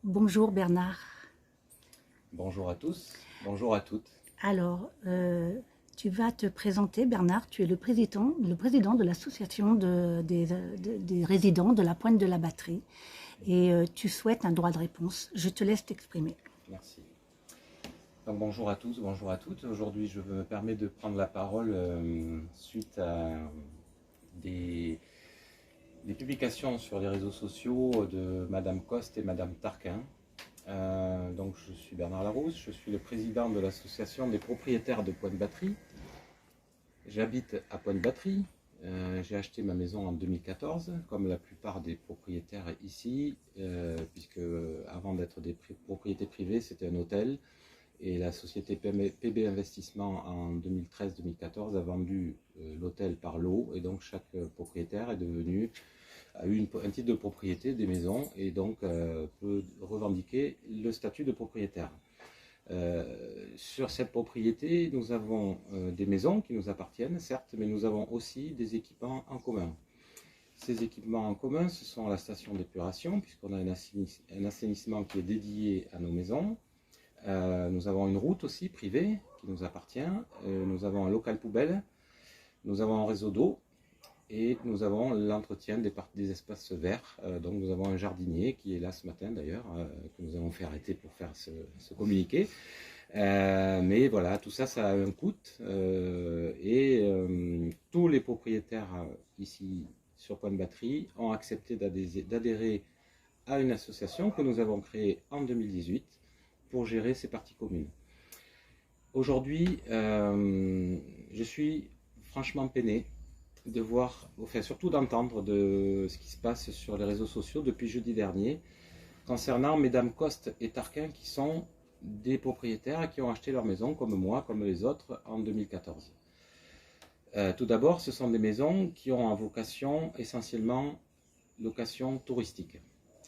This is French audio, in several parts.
Bonjour Bernard. Bonjour à tous, bonjour à toutes. Alors, tu vas te présenter, Bernard. Tu es le président de l'association des résidents de la Pointe de la Batterie et tu souhaites un droit de réponse. Je te laisse t'exprimer. Merci. Donc, bonjour à tous, bonjour à toutes. Aujourd'hui, je me permets de prendre la parole suite à des, des publications sur les réseaux sociaux de Madame Coste et Madame Tarquin. Donc, je suis Bernard Larousse, je suis le président de l'association des propriétaires de Pointe-Batterie. J'habite à Pointe-Batterie. J'ai acheté ma maison en 2014, comme la plupart des propriétaires ici, puisque avant d'être des propriétés privées, c'était un hôtel. Et la société PB Investissement en 2013-2014 a vendu l'hôtel par lot, et donc chaque propriétaire a eu un titre de propriété des maisons, et donc peut revendiquer le statut de propriétaire. Sur cette propriété, nous avons des maisons qui nous appartiennent, certes, mais nous avons aussi des équipements en commun. Ces équipements en commun, ce sont la station d'épuration, puisqu'on a un assainissement qui est dédié à nos maisons. Nous avons une route aussi privée qui nous appartient. Nous avons un local poubelle. Nous avons un réseau d'eau. Et nous avons l'entretien des espaces verts. Donc nous avons un jardinier qui est là ce matin d'ailleurs, que nous avons fait arrêter pour faire ce communiqué. Mais voilà, tout ça, ça a un coût. Tous les propriétaires ici sur Pointe-Batterie ont accepté d'adhérer à une association que nous avons créée en 2018 pour gérer ces parties communes. Aujourd'hui, je suis franchement peiné de voir, enfin surtout d'entendre de ce qui se passe sur les réseaux sociaux depuis jeudi dernier concernant Mesdames Coste et Tarquin, qui sont des propriétaires qui ont acheté leur maison comme moi, comme les autres, en 2014. Tout d'abord, ce sont des maisons qui ont en vocation essentiellement location touristique.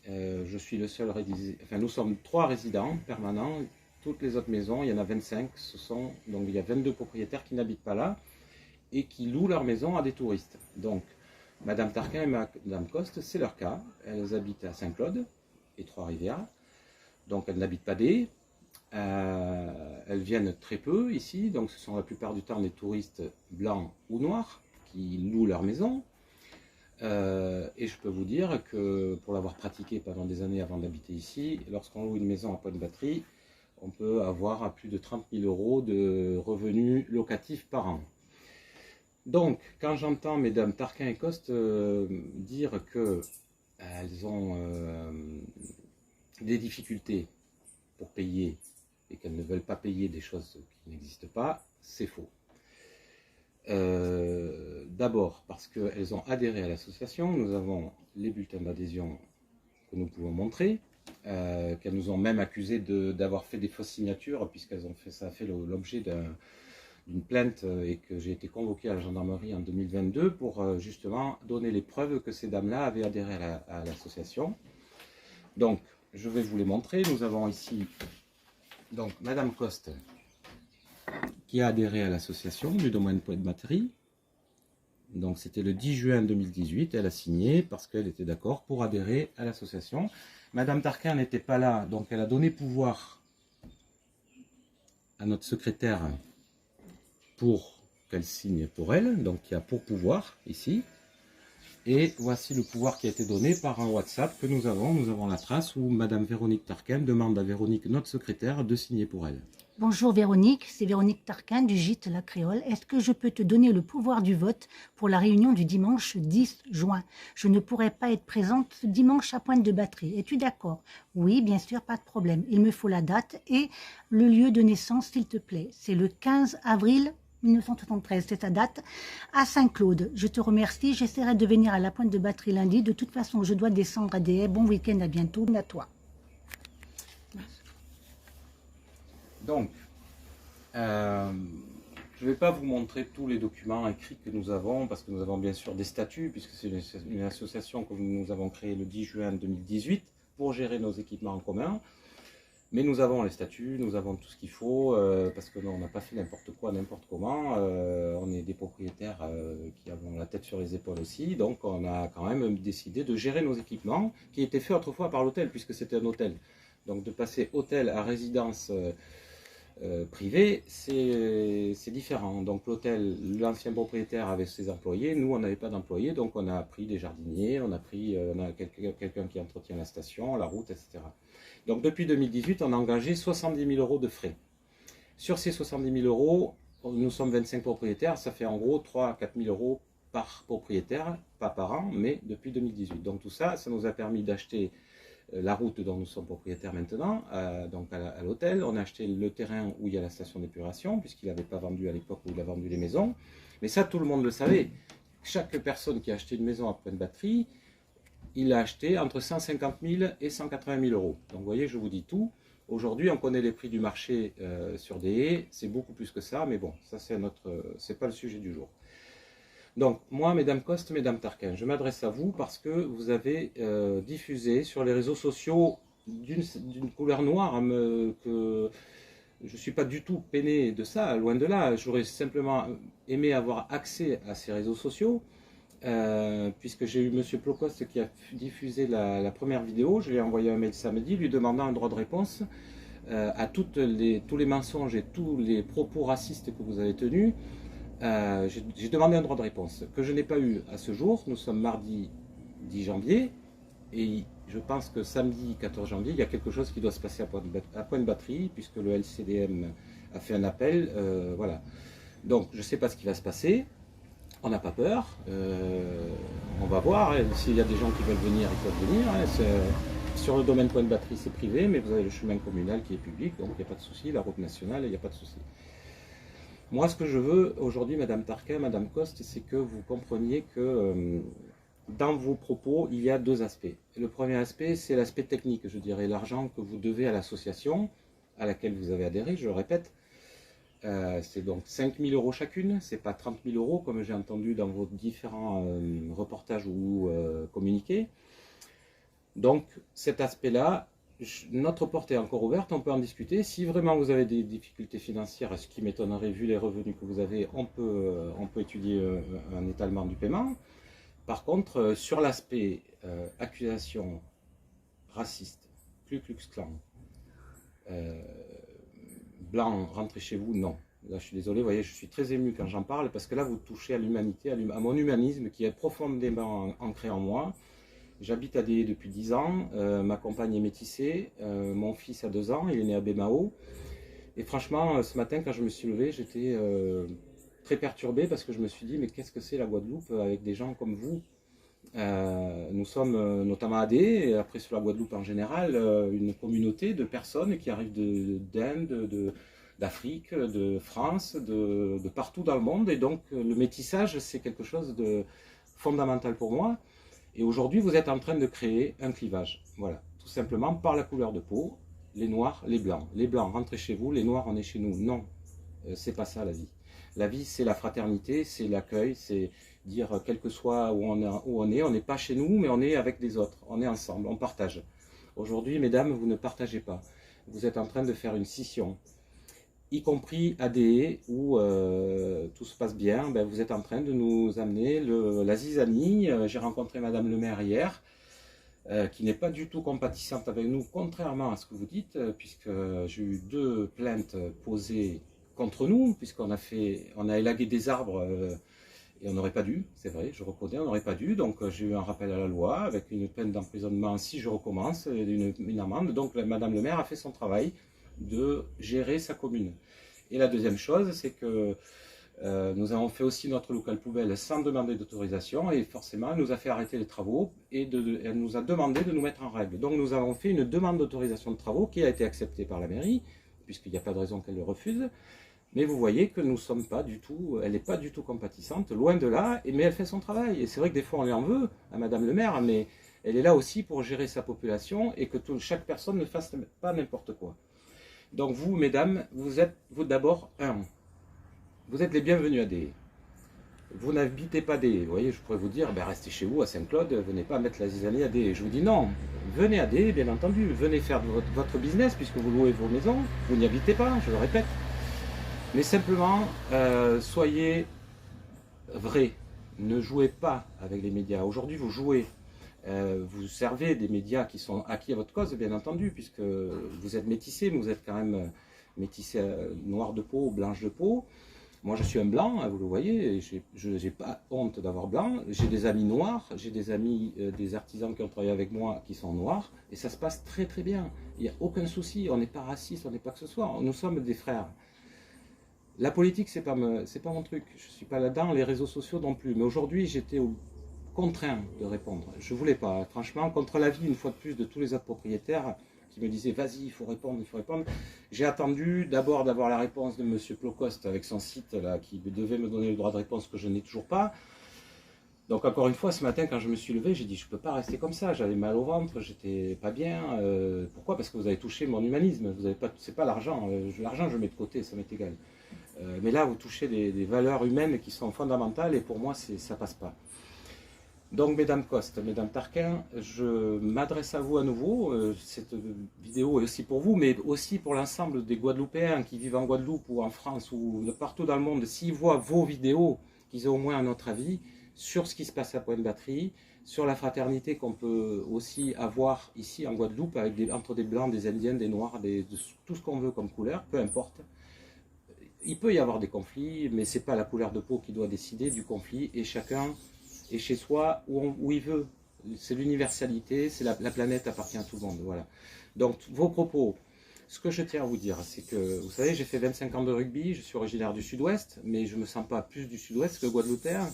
Je suis le seul résident, enfin nous sommes 3 résidents permanents. Toutes les autres maisons, il y en a 25, donc il y a 22 propriétaires qui n'habitent pas là et qui louent leur maison à des touristes. Donc, Madame Tarquin et Madame Coste, c'est leur cas. Elles habitent à Saint-Claude et Trois-Rivières. Donc, elles n'habitent pas des. Elles viennent très peu ici. Donc, ce sont la plupart du temps des touristes blancs ou noirs qui louent leur maison. Et je peux vous dire que, pour l'avoir pratiqué pendant des années avant d'habiter ici, lorsqu'on loue une maison à Pointe-Batterie, on peut avoir à plus de 30 000 € de revenus locatifs par an. Donc, quand j'entends Mesdames Tarquin et Coste dire qu'elles ont des difficultés pour payer et qu'elles ne veulent pas payer des choses qui n'existent pas, c'est faux. D'abord parce qu'elles ont adhéré à l'association, nous avons les bulletins d'adhésion que nous pouvons montrer, qu'elles nous ont même accusé d'avoir fait des fausses signatures, ça a fait l'objet d'une plainte et que j'ai été convoqué à la gendarmerie en 2022 pour justement donner les preuves que ces dames-là avaient adhéré à l'association. Donc, je vais vous les montrer. Nous avons ici donc Madame Coste qui a adhéré à l'association du domaine Pointe-Batterie. Donc, c'était le 10 juin 2018. Elle a signé parce qu'elle était d'accord pour adhérer à l'association. Madame Tarquin n'était pas là, donc elle a donné pouvoir à notre secrétaire pour qu'elle signe pour elle, donc il y a pour pouvoir ici, et voici le pouvoir qui a été donné par un WhatsApp que nous avons la trace où Madame Véronique Tarquin demande à Véronique, notre secrétaire, de signer pour elle. Bonjour Véronique, c'est Véronique Tarquin du gîte La Créole. Est-ce que je peux te donner le pouvoir du vote pour la réunion du dimanche 10 juin? Je ne pourrai pas être présente ce dimanche à Pointe-de-Batterie. Es-tu d'accord? Oui, bien sûr, pas de problème. Il me faut la date et le lieu de naissance, s'il te plaît. C'est le 15 avril 1973, c'est ta date, à Saint-Claude. Je te remercie, j'essaierai de venir à la Pointe-de-Batterie lundi. De toute façon, je dois descendre à Des Haies. Bon week-end, à bientôt, à toi. Donc, je ne vais pas vous montrer tous les documents écrits que nous avons, parce que nous avons bien sûr des statuts, puisque c'est une association que nous avons créée le 10 juin 2018 pour gérer nos équipements en commun. Mais nous avons les statuts, nous avons tout ce qu'il faut, parce que non, on n'a pas fait n'importe quoi, n'importe comment. On est des propriétaires qui avons la tête sur les épaules aussi, donc on a quand même décidé de gérer nos équipements, qui étaient faits autrefois par l'hôtel, puisque c'était un hôtel. Donc de passer hôtel à résidence privée, c'est différent. Donc l'hôtel, l'ancien propriétaire avait ses employés, nous on n'avait pas d'employés, donc on a pris des jardiniers, on a quelqu'un qui entretient la station, la route, etc. Donc depuis 2018, on a engagé 70 000 euros de frais. Sur ces 70 000 euros, nous sommes 25 propriétaires, ça fait en gros 3 à 4 000 euros par propriétaire, pas par an, mais depuis 2018. Donc tout ça, ça nous a permis d'acheter la route dont nous sommes propriétaires maintenant, donc à l'hôtel. On a acheté le terrain où il y a la station d'épuration, puisqu'il n'avait pas vendu à l'époque où il a vendu les maisons. Mais ça, tout le monde le savait. Chaque personne qui a acheté une maison à Pointe-Batterie, il a acheté entre 150 000 et 180 000 euros. Donc vous voyez, je vous dis tout. Aujourd'hui, on connaît les prix du marché sur des haies, c'est beaucoup plus que ça, mais bon, ça c'est pas le sujet du jour. Donc moi, mesdames Coste, mesdames Tarquin, je m'adresse à vous parce que vous avez diffusé sur les réseaux sociaux d'une couleur noire que je ne suis pas du tout peiné de ça, loin de là. J'aurais simplement aimé avoir accès à ces réseaux sociaux. Puisque j'ai eu Monsieur Plocoste qui a diffusé la première vidéo, je lui ai envoyé un mail samedi lui demandant un droit de réponse à tous les mensonges et tous les propos racistes que vous avez tenus. J'ai demandé un droit de réponse que je n'ai pas eu à ce jour. Nous sommes mardi 10 janvier et je pense que samedi 14 janvier, il y a quelque chose qui doit se passer à Pointe-Batterie puisque le LCDM a fait un appel. Voilà. Donc je ne sais pas ce qui va se passer. On n'a pas peur, on va voir, hein. S'il y a des gens qui veulent venir, ils peuvent venir. Hein. Sur le domaine Pointe-Batterie, c'est privé, mais vous avez le chemin communal qui est public, donc il n'y a pas de souci, la route nationale, il n'y a pas de souci. Moi, ce que je veux aujourd'hui, Madame Tarquin, Madame Coste, c'est que vous compreniez que dans vos propos, il y a deux aspects. Le premier aspect, c'est l'aspect technique, je dirais, l'argent que vous devez à l'association à laquelle vous avez adhéré, je le répète. C'est donc 5 000 euros chacune, c'est pas 30 000 euros comme j'ai entendu dans vos différents reportages ou communiqués. Donc cet aspect-là, notre porte est encore ouverte, on peut en discuter. Si vraiment vous avez des difficultés financières, ce qui m'étonnerait vu les revenus que vous avez, on peut étudier un étalement du paiement. Par contre, sur l'aspect accusation raciste, Ku Klux Klan, blanc, rentrez chez vous, non. Là, je suis désolé, vous voyez, je suis très ému quand j'en parle, parce que là, vous touchez à l'humanité, à mon humanisme qui est profondément ancré en moi. J'habite à Déé depuis 10 ans, ma compagne est métissée, mon fils a 2 ans, il est né à Bémao. Et franchement, ce matin, quand je me suis levé, j'étais très perturbé, parce que je me suis dit, mais qu'est-ce que c'est la Guadeloupe avec des gens comme vous? Nous sommes notamment à Déé, et après sur la Guadeloupe en général, une communauté de personnes qui arrivent d'Inde, d'Afrique, de France, de partout dans le monde. Et donc le métissage, c'est quelque chose de fondamental pour moi. Et aujourd'hui, vous êtes en train de créer un clivage. Voilà, tout simplement par la couleur de peau, les noirs, les blancs. Les blancs, rentrez chez vous, les noirs, on est chez nous. Non, c'est pas ça la vie. La vie, c'est la fraternité, c'est l'accueil, c'est dire quel que soit où on n'est pas chez nous, mais on est avec des autres, on est ensemble, on partage. Aujourd'hui, mesdames, vous ne partagez pas. Vous êtes en train de faire une scission, y compris à Déé, où tout se passe bien. Ben, vous êtes en train de nous amener la zizanie. J'ai rencontré Madame le maire hier, qui n'est pas du tout compatissante avec nous, contrairement à ce que vous dites, puisque j'ai eu 2 plaintes posées contre nous, puisqu'on a élagué des arbres et on n'aurait pas dû, c'est vrai, je reconnais, on n'aurait pas dû. Donc j'ai eu un rappel à la loi avec une peine d'emprisonnement si je recommence, une amende. Donc Madame le maire a fait son travail de gérer sa commune. Et la deuxième chose, c'est que nous avons fait aussi notre local poubelle sans demander d'autorisation, et forcément elle nous a fait arrêter les travaux et elle nous a demandé de nous mettre en règle. Donc nous avons fait une demande d'autorisation de travaux qui a été acceptée par la mairie, puisqu'il n'y a pas de raison qu'elle le refuse. Mais vous voyez que nous sommes pas du tout, elle n'est pas du tout compatissante, loin de là, mais elle fait son travail. Et c'est vrai que des fois on lui en veut à Madame le maire, mais elle est là aussi pour gérer sa population et que chaque personne ne fasse pas n'importe quoi. Donc vous, mesdames, vous êtes d'abord vous êtes les bienvenus à Déé. Vous n'habitez pas Déé. Vous voyez, je pourrais vous dire, ben, restez chez vous à Saint-Claude, venez pas mettre la zizanie à Déé. Je vous dis non, venez adhérer, bien entendu, venez faire votre business, puisque vous louez vos maisons, vous n'y habitez pas, je le répète. Mais simplement, soyez vrais, ne jouez pas avec les médias. Aujourd'hui, vous jouez, vous servez des médias qui sont acquis à votre cause, bien entendu, puisque vous êtes métissé, mais vous êtes quand même métissé noir de peau, blanche de peau. Moi, je suis un blanc, hein, vous le voyez, et je n'ai pas honte d'avoir blanc. J'ai des amis noirs, j'ai des amis, des artisans qui ont travaillé avec moi qui sont noirs, et ça se passe très très bien. Il n'y a aucun souci, on n'est pas raciste, on n'est pas que ce soit, nous sommes des frères. La politique, c'est pas mon truc, je ne suis pas là-dedans, les réseaux sociaux non plus. Mais aujourd'hui, j'étais contraint de répondre. Je ne voulais pas, franchement, contre l'avis, une fois de plus, de tous les autres propriétaires qui me disaient, vas-y, il faut répondre, il faut répondre. J'ai attendu d'abord d'avoir la réponse de M. Plocost avec son site, là, qui devait me donner le droit de réponse que je n'ai toujours pas. Donc encore une fois, ce matin, quand je me suis levé, j'ai dit, je ne peux pas rester comme ça, j'avais mal au ventre, j'étais pas bien. Pourquoi? Parce que vous avez touché mon humanisme, c'est pas l'argent, l'argent je mets de côté, ça m'est égal. Mais là, vous touchez des valeurs humaines qui sont fondamentales et pour moi, ça passe pas. Donc, mesdames Coste, mesdames Tarquin, je m'adresse à vous à nouveau. Cette vidéo est aussi pour vous, mais aussi pour l'ensemble des Guadeloupéens qui vivent en Guadeloupe ou en France ou partout dans le monde. S'ils voient vos vidéos, qu'ils aient au moins un autre avis sur ce qui se passe à Pointe-Batterie, sur la fraternité qu'on peut aussi avoir ici en Guadeloupe, entre des Blancs, des Indiens, des Noirs, tout ce qu'on veut comme couleur, peu importe. Il peut y avoir des conflits, mais ce n'est pas la couleur de peau qui doit décider du conflit, et chacun est chez soi où il veut. C'est l'universalité, c'est la planète appartient à tout le monde. Voilà. Donc vos propos, ce que je tiens à vous dire, c'est que, vous savez, j'ai fait 25 ans de rugby, je suis originaire du Sud-Ouest, mais je ne me sens pas plus du Sud-Ouest que guadeloupéen.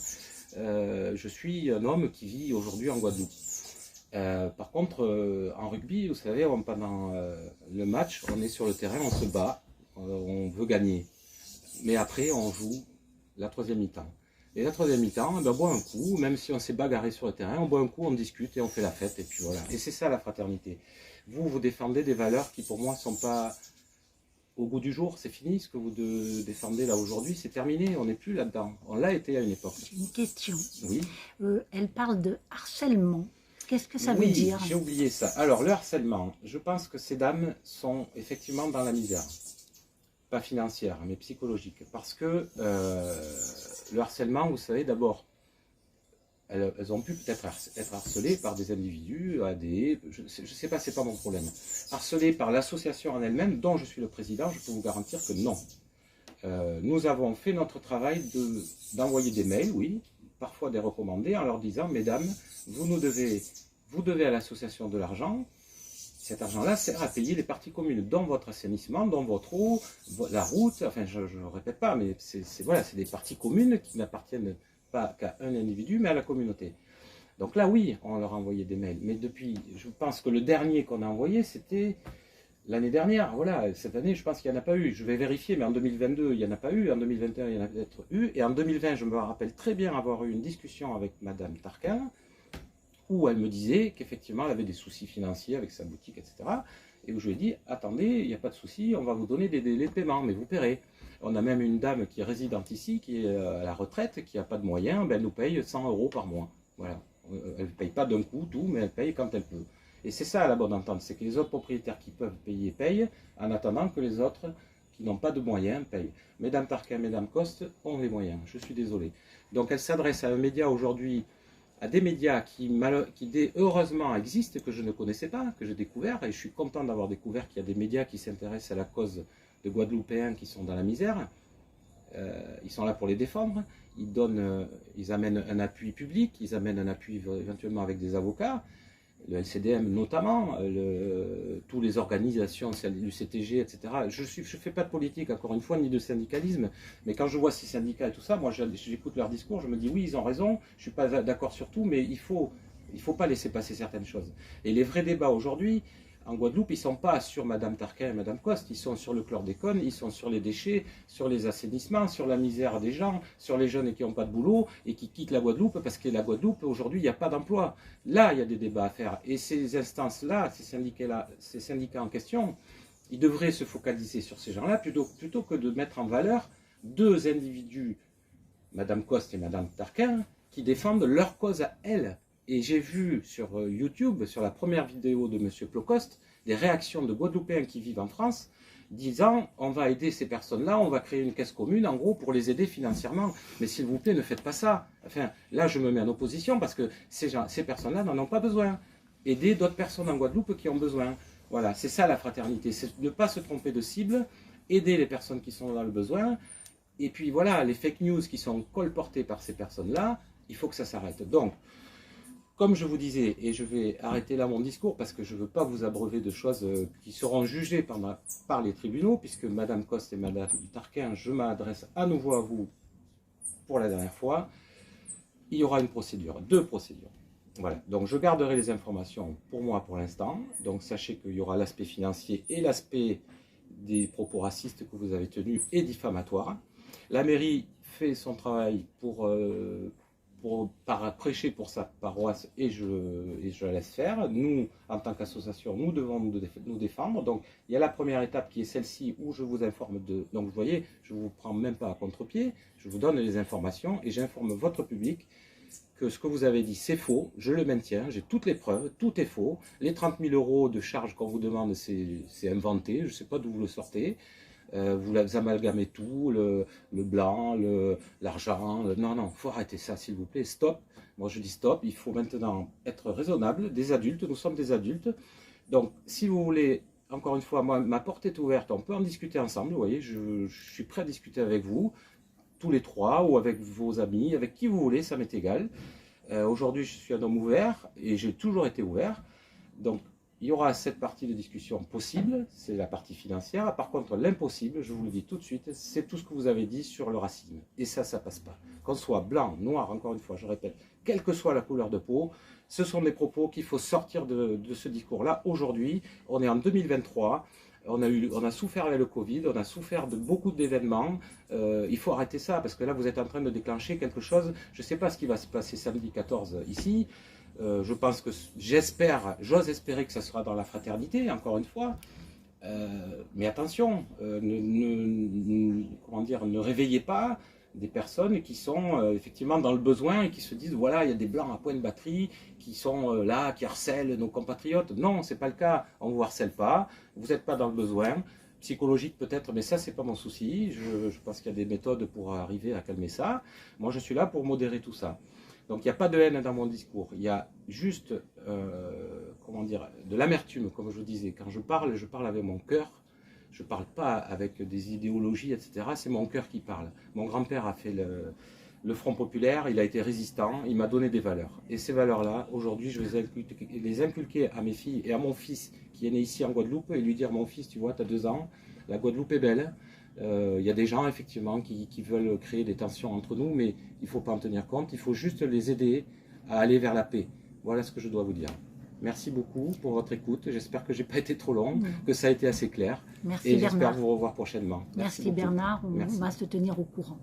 Je suis un homme qui vit aujourd'hui en Guadeloupe. Par contre, en rugby, vous savez, pendant le match, on est sur le terrain, on se bat, on veut gagner. Mais après, on joue la troisième mi-temps. Et la troisième mi-temps, on boit un coup, même si on s'est bagarré sur le terrain, on boit un coup, on discute et on fait la fête, et puis voilà. Et c'est ça la fraternité. Vous défendez des valeurs qui pour moi ne sont pas au goût du jour, c'est fini. Ce que vous défendez là aujourd'hui, c'est terminé, on n'est plus là-dedans. On l'a été à une époque. J'ai une question. Oui. Elle parle de harcèlement. Qu'est-ce que ça veut dire? Oui, j'ai oublié ça. Alors, le harcèlement, je pense que ces dames sont effectivement dans la misère. Pas financière, mais psychologique. Parce que le harcèlement, vous savez, d'abord, elles ont pu peut-être être harcelées par des individus, je ne sais pas, c'est pas mon problème. Harcelées par l'association en elle-même, dont je suis le président, je peux vous garantir que non. Nous avons fait notre travail d'envoyer des mails, oui, parfois des recommandés, en leur disant, mesdames, vous devez à l'association de l'argent. Cet argent-là sert à payer les parties communes, dont votre assainissement, dont votre eau, la route, enfin je ne répète pas, mais c'est des parties communes qui n'appartiennent pas qu'à un individu, mais à la communauté. Donc là, oui, on leur a envoyé des mails. Mais depuis, je pense que le dernier qu'on a envoyé, c'était l'année dernière. Voilà, cette année, je pense qu'il n'y en a pas eu. Je vais vérifier, mais en 2022, il n'y en a pas eu. En 2021, il y en a peut-être eu. Et en 2020, je me rappelle très bien avoir eu une discussion avec Madame Tarquin, où elle me disait qu'effectivement elle avait des soucis financiers avec sa boutique, etc. Et où je lui ai dit, attendez, il n'y a pas de souci, on va vous donner des délais de paiement, mais vous paierez. On a même une dame qui est résidente ici, qui est à la retraite, qui n'a pas de moyens, elle nous paye 100 € par mois. Voilà. Elle ne paye pas d'un coup tout, mais elle paye quand elle peut. Et c'est ça la bonne entente, c'est que les autres propriétaires qui peuvent payer, payent, en attendant que les autres qui n'ont pas de moyens payent. Mesdames Tarquin, Mesdames Coste ont les moyens, je suis désolé. Donc elle s'adresse à un média aujourd'hui, à des médias qui heureusement existent, que je ne connaissais pas, que j'ai découvert, et je suis content d'avoir découvert qu'il y a des médias qui s'intéressent à la cause de Guadeloupéens qui sont dans la misère. Ils sont là pour les défendre, ils amènent un appui public, ils amènent un appui éventuellement avec des avocats, le LCDM notamment, toutes les organisations, du CTG, etc. Je ne fais pas de politique, encore une fois, ni de syndicalisme, mais quand je vois ces syndicats et tout ça, moi j'écoute leur discours, je me dis oui, ils ont raison, je ne suis pas d'accord sur tout, mais il faut pas laisser passer certaines choses. Et les vrais débats aujourd'hui, en Guadeloupe, ils ne sont pas sur Madame Tarquin et Madame Coste, ils sont sur le chlordécone, ils sont sur les déchets, sur les assainissements, sur la misère des gens, sur les jeunes qui n'ont pas de boulot et qui quittent la Guadeloupe parce que la Guadeloupe, aujourd'hui, il n'y a pas d'emploi. Là, il y a des débats à faire. Et ces instances-là, ces syndicats en question, ils devraient se focaliser sur ces gens-là plutôt que de mettre en valeur deux individus, Madame Coste et Madame Tarquin, qui défendent leur cause à elles. Et j'ai vu sur YouTube, sur la première vidéo de M. Plocost, des réactions de Guadeloupéens qui vivent en France, disant on va aider ces personnes-là, on va créer une caisse commune, en gros, pour les aider financièrement. Mais s'il vous plaît, ne faites pas ça. Enfin, là, je me mets en opposition parce que ces personnes-là n'en ont pas besoin. Aider d'autres personnes en Guadeloupe qui ont besoin. Voilà, c'est ça la fraternité, c'est ne pas se tromper de cible, aider les personnes qui sont dans le besoin. Et puis voilà, les fake news qui sont colportées par ces personnes-là, il faut que ça s'arrête. Donc, comme je vous disais, et je vais arrêter là mon discours parce que je ne veux pas vous abreuver de choses qui seront jugées par les tribunaux, puisque Madame Coste et Madame Tarquin, je m'adresse à nouveau à vous pour la dernière fois, il y aura une procédure, 2 procédures. Voilà, donc je garderai les informations pour moi pour l'instant, donc sachez qu'il y aura l'aspect financier et l'aspect des propos racistes que vous avez tenus et diffamatoires. La mairie fait son travail pour prêcher pour sa paroisse et je la laisse faire. Nous, en tant qu'association, nous devons nous défendre. Donc, il y a la première étape qui est celle-ci où je vous informe de... Donc, vous voyez, je ne vous prends même pas à contre-pied, je vous donne les informations et j'informe votre public que ce que vous avez dit, c'est faux, je le maintiens, j'ai toutes les preuves, tout est faux. Les 30 000 € de charge qu'on vous demande, c'est inventé, je ne sais pas d'où vous le sortez. Vous amalgamez tout, le blanc, l'argent. Non, non, il faut arrêter ça, s'il vous plaît. Stop. Moi, je dis stop. Il faut maintenant être raisonnable. Des adultes, nous sommes des adultes. Donc, si vous voulez, encore une fois, moi, ma porte est ouverte. On peut en discuter ensemble. Vous voyez, je suis prêt à discuter avec vous, tous les 3, ou avec vos amis, avec qui vous voulez, ça m'est égal. Aujourd'hui, je suis un homme ouvert et j'ai toujours été ouvert. Donc, il y aura cette partie de discussion possible, c'est la partie financière. Par contre, l'impossible, je vous le dis tout de suite, c'est tout ce que vous avez dit sur le racisme. Et ça passe pas. Qu'on soit blanc, noir, encore une fois, je répète, quelle que soit la couleur de peau, ce sont des propos qu'il faut sortir de ce discours-là. Aujourd'hui, on est en 2023, on a souffert avec le Covid, on a souffert de beaucoup d'événements. Il faut arrêter ça, parce que là, vous êtes en train de déclencher quelque chose. Je ne sais pas ce qui va se passer samedi 14 ici. Je pense que j'ose espérer que ça sera dans la fraternité, encore une fois. Mais attention, ne réveillez pas des personnes qui sont effectivement dans le besoin et qui se disent voilà, il y a des blancs à point de batterie qui sont là, qui harcèlent nos compatriotes. Non, c'est pas le cas. On ne vous harcèle pas. Vous n'êtes pas dans le besoin. Psychologique peut-être, mais ça, c'est pas mon souci. Je pense qu'il y a des méthodes pour arriver à calmer ça. Moi, je suis là pour modérer tout ça. Donc il n'y a pas de haine dans mon discours, il y a juste de l'amertume, comme je vous disais. Quand je parle avec mon cœur, je ne parle pas avec des idéologies, etc. C'est mon cœur qui parle. Mon grand-père a fait le Front populaire, il a été résistant, il m'a donné des valeurs. Et ces valeurs-là, aujourd'hui, je vais les inculquer à mes filles et à mon fils qui est né ici en Guadeloupe et lui dire, mon fils, tu vois, tu as 2 ans, la Guadeloupe est belle. Il y a des gens effectivement qui veulent créer des tensions entre nous, mais il ne faut pas en tenir compte, il faut juste les aider à aller vers la paix. Voilà ce que je dois vous dire. Merci beaucoup pour votre écoute, j'espère que je n'ai pas été trop long, que ça a été assez clair. Merci et Bernard. j'espère vous revoir prochainement. Merci Bernard, on va se tenir au courant.